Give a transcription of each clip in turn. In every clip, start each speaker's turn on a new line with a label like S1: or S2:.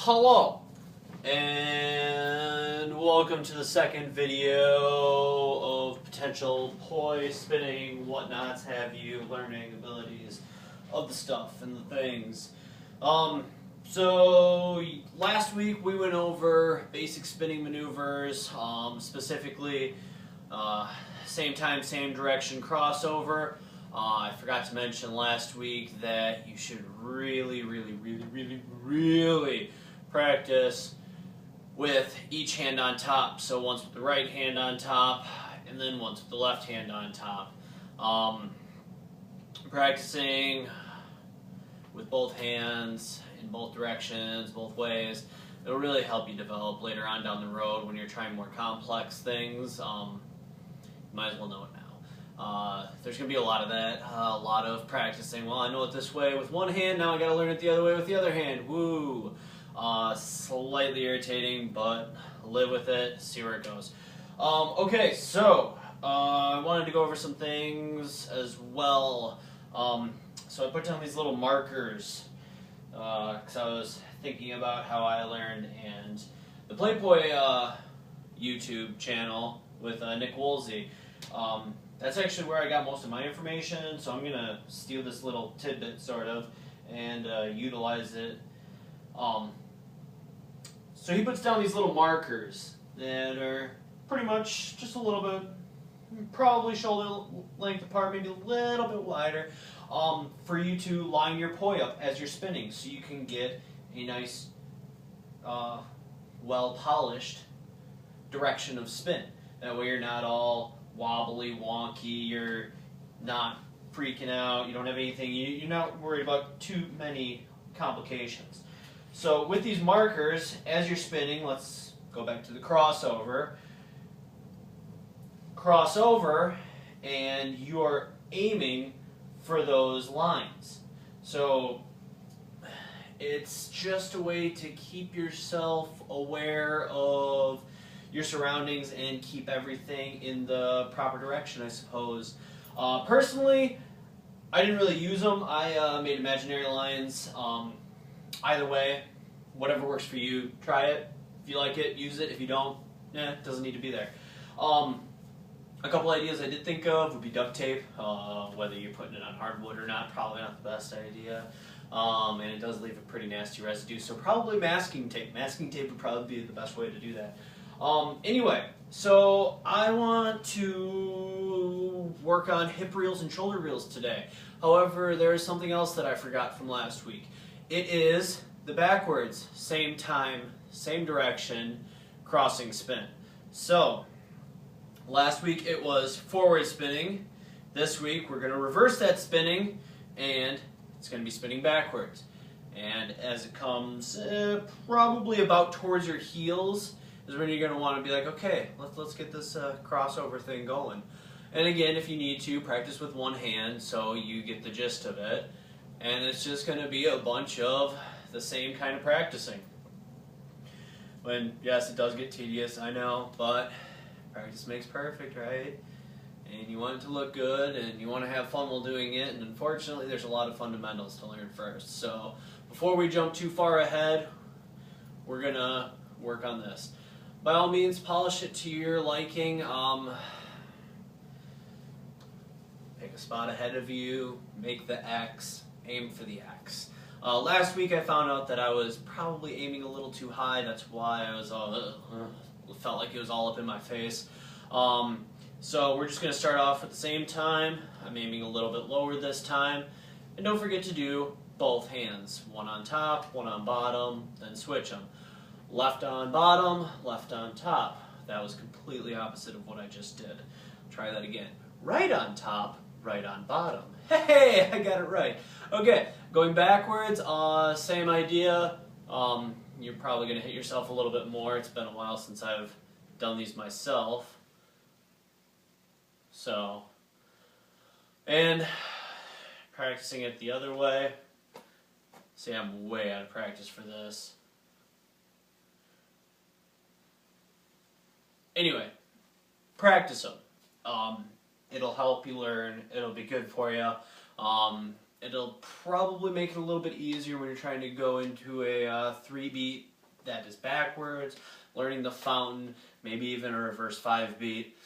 S1: Hello, and welcome to the second video of potential poi spinning, whatnots have you, learning abilities of the stuff and the things. So last week we went over basic spinning maneuvers, specifically same time, same direction crossover. I forgot to mention last week that you should really practice with each hand on top. So once with the right hand on top, and then once with the left hand on top. Practicing with both hands in both directions, both ways, it'll really help you develop later on down the road when you're trying more complex things. You might as well know it now. There's going to be a lot of that, a lot of practicing. Well, I know it this way with one hand, now I got to learn it the other way with the other hand. Woo! Slightly irritating, but live with it, see where it goes. Okay, so I wanted to go over some things as well. So I put down these little markers because I was thinking about how I learned, and the Playboy YouTube channel with Nick Woolsey. That's actually where I got most of my information, so I'm going to steal this little tidbit, sort of, and utilize it. So he puts down these little markers that are pretty much just a little bit, probably shoulder length apart, maybe a little bit wider, for you to line your poi up as you're spinning, so you can get a nice, well-polished direction of spin. That way you're not all wobbly, wonky, you're not freaking out, you don't have anything, you're not worried about too many complications. So with these markers, as you're spinning, let's go back to the crossover. Crossover, and you're aiming for those lines. So it's just a way to keep yourself aware of your surroundings and keep everything in the proper direction, I suppose. Personally, I didn't really use them. I made imaginary lines. Either way, whatever works for you, try it. If you like it, use it. If you don't, it doesn't need to be there. A couple ideas I did think of would be duct tape. Whether you're putting it on hardwood or not, probably not the best idea. And it does leave a pretty nasty residue, so probably masking tape. Masking tape would probably be the best way to do that. Anyway, so I want to work on hip reels and shoulder reels today. However, there is something else that I forgot from last week. It is the backwards, same time, same direction, crossing spin. So, last week it was forward spinning. This week we're going to reverse that spinning, and it's going to be spinning backwards. And as it comes probably about towards your heels is when you're going to want to be like, okay, let's get this crossover thing going. And again, if you need to, practice with one hand so you get the gist of it. And it's just going to be a bunch of the same kind of practicing. When, yes, it does get tedious, I know, but practice makes perfect, right? And you want it to look good, and you want to have fun while doing it, and unfortunately there's a lot of fundamentals to learn first. So before we jump too far ahead, we're going to work on this. By all means, polish it to your liking. Pick a spot ahead of you, make the X, aim for the X. Last week I found out that I was probably aiming a little too high. That's why I was felt like it was all up in my face. So we're just going to start off at the same time. I'm aiming a little bit lower this time. And don't forget to do both hands. One on top, one on bottom, then switch them. Left on bottom, left on top. That was completely opposite of what I just did. Try that again. Right on top, right on bottom. Hey, I got it right. Okay, going backwards, same idea. You're probably going to hit yourself a little bit more. It's been a while since I've done these myself. So, and practicing it the other way. See, I'm way out of practice for this. Anyway, practice them. It'll help you learn. It'll be good for you. It'll probably make it a little bit easier when you're trying to go into a 3-beat that is backwards, learning the fountain, maybe even a reverse 5-beat.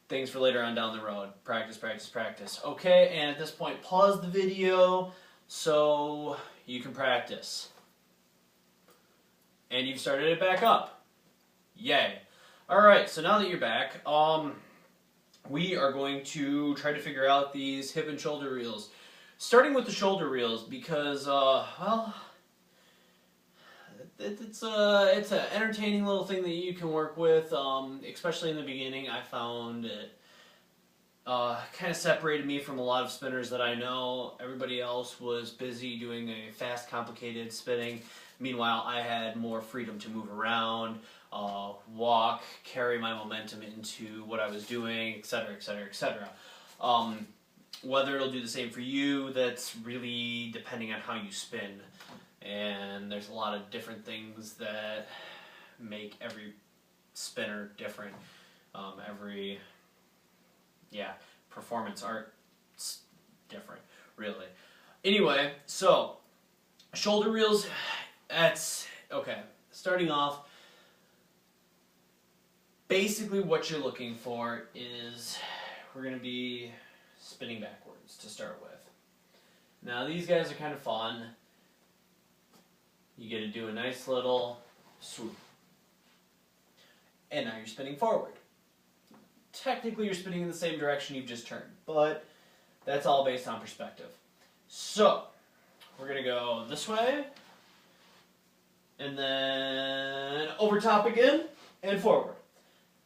S1: Things for later on down the road. Practice, practice, practice. Okay, and at this point, pause the video so you can practice. And you've started it back up. Yay. Alright, so now that you're back, we are going to try to figure out these hip and shoulder reels. Starting with the shoulder reels because, well, it's an entertaining little thing that you can work with, especially in the beginning. I found it kind of separated me from a lot of spinners that I know. Everybody else was busy doing a fast, complicated spinning. Meanwhile, I had more freedom to move around, walk, carry my momentum into what I was doing, etc., etc., etc. Whether it'll do the same for you, that's really depending on how you spin. And there's a lot of different things that make every spinner different. Performance art's different, really. Anyway, so shoulder reels, that's okay. Starting off, basically what you're looking for is we're going to be spinning backwards to start with. Now these guys are kind of fun. You get to do a nice little swoop. And now you're spinning forward. Technically you're spinning in the same direction you've just turned, but that's all based on perspective. So, we're going to go this way, and then over top again, and forward.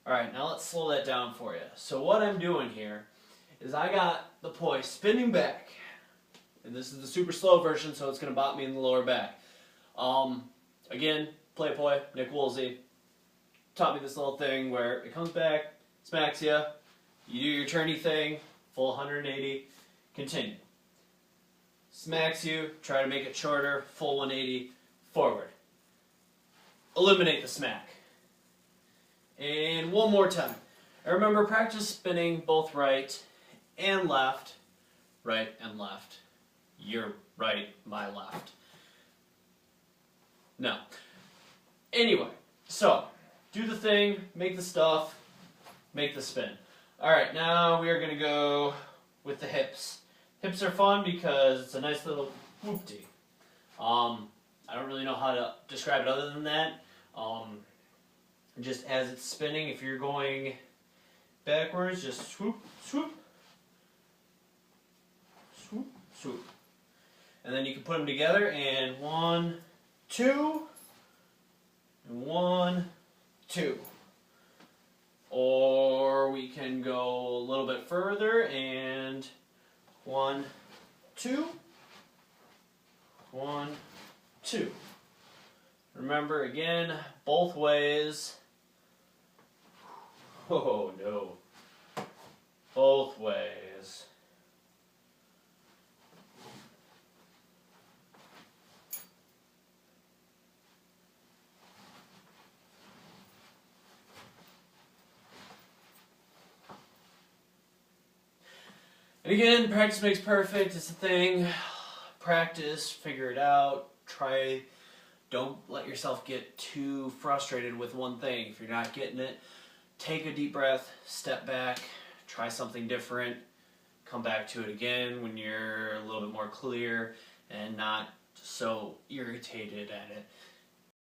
S1: Alright, now let's slow that down for you. So what I'm doing here is I got the poi spinning back, and this is the super slow version, so it's going to bop me in the lower back. Again, play poi, Nick Woolsey taught me this little thing where it comes back, smacks you, you do your turny thing, full 180, continue. Smacks you, try to make it shorter, full 180, forward. Eliminate the smack. And one more time. And remember, practice spinning both right and left. Right and left. Your right, my left. No. Anyway, so, do the thing, make the stuff, make the spin. Alright, now we are going to go with the hips. Hips are fun because it's a nice little whoopty. I don't really know how to describe it other than that. Just as it's spinning, if you're going backwards, just swoop, swoop, swoop, swoop. And then you can put them together and 1, 2, and 1, 2. Or we can go a little bit further and 1, 2, 1, 2. Remember again, both ways. Oh no. Both ways. And again, practice makes perfect. It's a thing. Practice, figure it out, try. Don't let yourself get too frustrated with one thing. If you're not getting it, take a deep breath, step back, try something different, come back to it again when you're a little bit more clear and not so irritated at it.